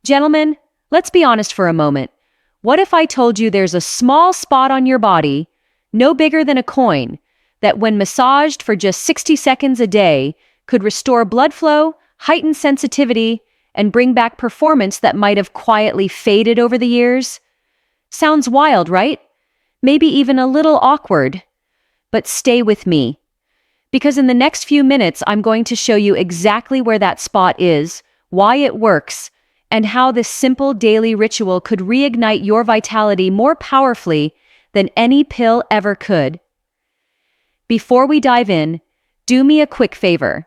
Gentlemen, let's be honest for a moment. What if I told you there's a small spot on your body, no bigger than a coin, that when massaged for just 60 seconds a day could restore blood flow, heighten sensitivity, and bring back performance that might have quietly faded over the years? Sounds wild, right? Maybe even a little awkward. But stay with me, because in the next few minutes I'm going to show you exactly where that spot is, why it works, and how this simple daily ritual could reignite your vitality more powerfully than any pill ever could. Before we dive in, do me a quick favor.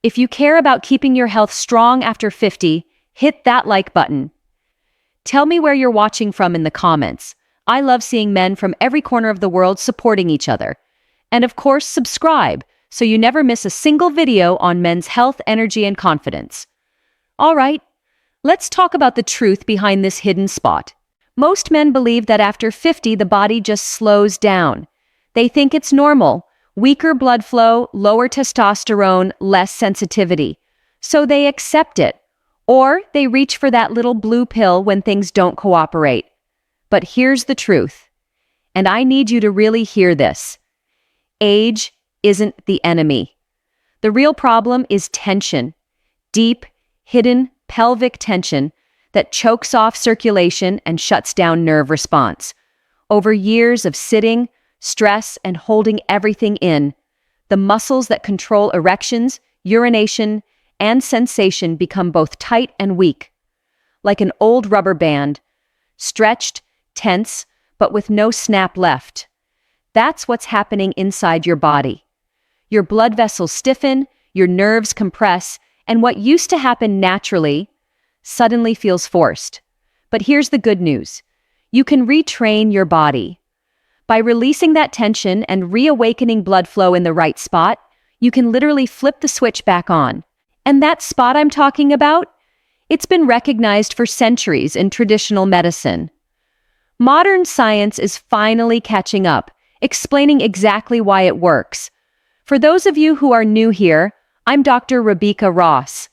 If you care about keeping your health strong after 50, hit that like button. Tell me where you're watching from in the comments. I love seeing men from every corner of the world supporting each other. And of course, subscribe so you never miss a single video on men's health, energy, and confidence. All right, let's talk about the truth behind this hidden spot. Most men believe that after 50, the body just slows down. They think it's normal. Weaker blood flow, lower testosterone, less sensitivity. So they accept it. Or they reach for that little blue pill when things don't cooperate. But here's the truth. And I need you to really hear this. Age isn't the enemy. The real problem is tension. Deep, hidden pelvic tension that chokes off circulation and shuts down nerve response. Over years of sitting, stress, and holding everything in, the muscles that control erections, urination, and sensation become both tight and weak. Like an old rubber band, stretched, tense, but with no snap left. That's what's happening inside your body. Your blood vessels stiffen, your nerves compress, and what used to happen naturally suddenly feels forced. But here's the good news. You can retrain your body. By releasing that tension and reawakening blood flow in the right spot, you can literally flip the switch back on. And that spot I'm talking about? It's been recognized for centuries in traditional medicine. Modern science is finally catching up, explaining exactly why it works. For those of you who are new here, I'm Dr. Rabeeca Ross.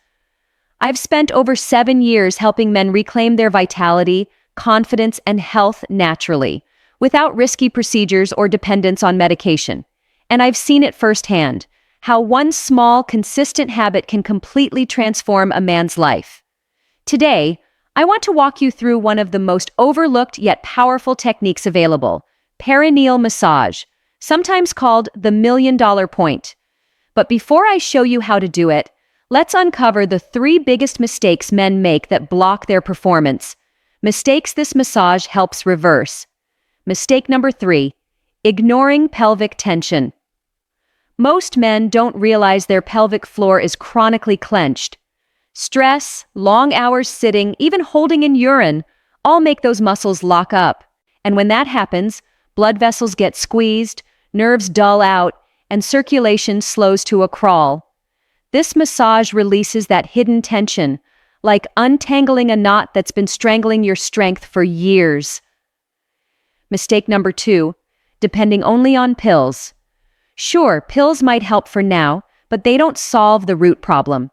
I've spent over 7 years helping men reclaim their vitality, confidence, and health naturally, without risky procedures or dependence on medication. And I've seen it firsthand, how one small, consistent habit can completely transform a man's life. Today, I want to walk you through one of the most overlooked yet powerful techniques available, perineal massage, sometimes called the $1 million point. But before I show you how to do it, let's uncover the 3 biggest mistakes men make that block their performance. Mistakes this massage helps reverse. Mistake number 3, ignoring pelvic tension. Most men don't realize their pelvic floor is chronically clenched. Stress, long hours sitting, even holding in urine, all make those muscles lock up. And when that happens, blood vessels get squeezed, nerves dull out, and circulation slows to a crawl. This massage releases that hidden tension, like untangling a knot that's been strangling your strength for years. Mistake number 2, depending only on pills. Sure, pills might help for now, but they don't solve the root problem.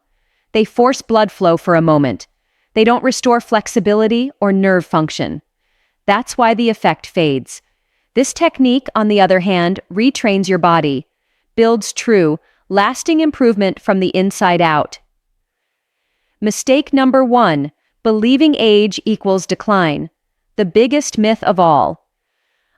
They force blood flow for a moment. They don't restore flexibility or nerve function. That's why the effect fades. This technique, on the other hand, retrains your body, builds true, lasting improvement from the inside out. Mistake number 1, believing age equals decline. The biggest myth of all.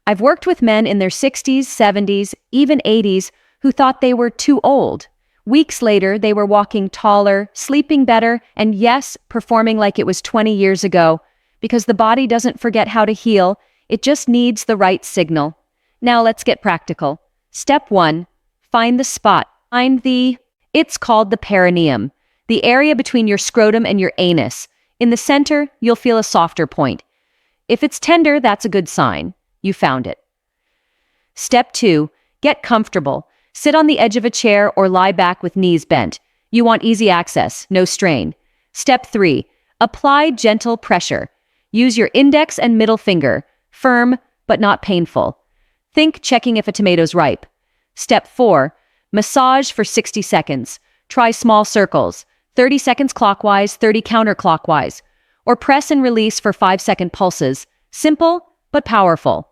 I've worked with men in their 60s, 70s, even 80s who thought they were too old. Weeks later, they were walking taller, sleeping better, and yes, performing like it was 20 years ago, because the body doesn't forget how to heal, it just needs the right signal. Now let's get practical. Step 1, find the spot. It's called the perineum, the area between your scrotum and your anus. In the center, you'll feel a softer point. If it's tender, that's a good sign. You found it. Step 2, get comfortable. Sit on the edge of a chair or lie back with knees bent. You want easy access, no strain. Step 3, apply gentle pressure. Use your index and middle finger, firm but not painful. Think checking if a tomato's ripe. Step 4, massage for 60 seconds. Try small circles, 30 seconds clockwise, 30 counterclockwise. or press and release for 5-second pulses. Simple, but powerful.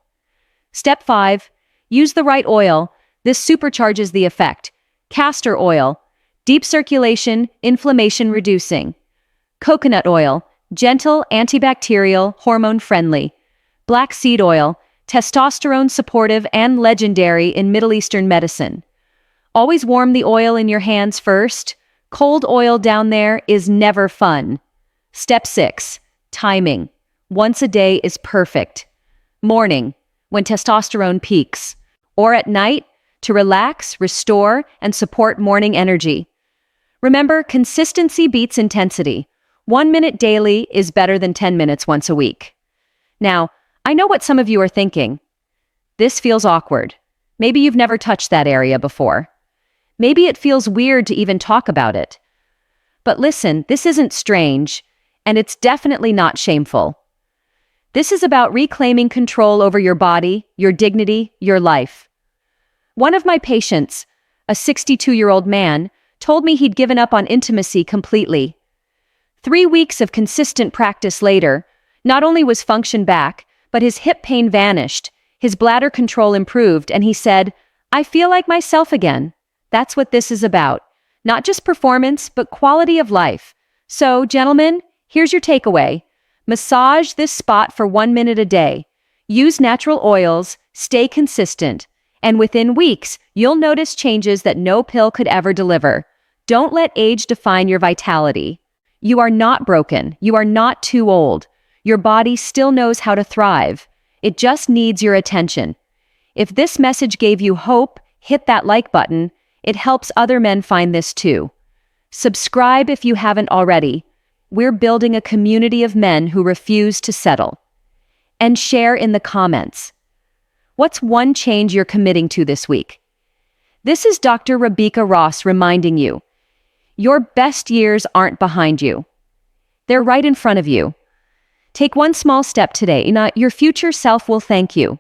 Step 5. Use the right oil. This supercharges the effect. Castor oil, deep circulation, inflammation reducing. Coconut oil, gentle, antibacterial, hormone-friendly. Black seed oil, testosterone supportive and legendary in Middle Eastern medicine. Always warm the oil in your hands first. Cold oil down there is never fun. Step 6. Timing. Once a day is perfect. Morning, when testosterone peaks. Or at night, to relax, restore, and support morning energy. Remember, consistency beats intensity. 1 minute daily is better than 10 minutes once a week. Now, I know what some of you are thinking. This feels awkward. Maybe you've never touched that area before. Maybe it feels weird to even talk about it. But listen, this isn't strange, and it's definitely not shameful. This is about reclaiming control over your body, your dignity, your life. One of my patients, a 62-year-old man, told me he'd given up on intimacy completely. 3 weeks of consistent practice later, not only was function back, but his hip pain vanished, his bladder control improved, and he said, "I feel like myself again." That's what this is about. Not just performance, but quality of life. So, gentlemen, here's your takeaway. Massage this spot for 1 minute a day. Use natural oils, stay consistent, and within weeks, you'll notice changes that no pill could ever deliver. Don't let age define your vitality. You are not broken. You are not too old. Your body still knows how to thrive. It just needs your attention. If this message gave you hope, hit that like button. It helps other men find this too. Subscribe if you haven't already. We're building a community of men who refuse to settle. And share in the comments. What's one change you're committing to this week? This is Dr. Rabeeca Ross reminding you. Your best years aren't behind you. They're right in front of you. Take one small step today, and your future self will thank you.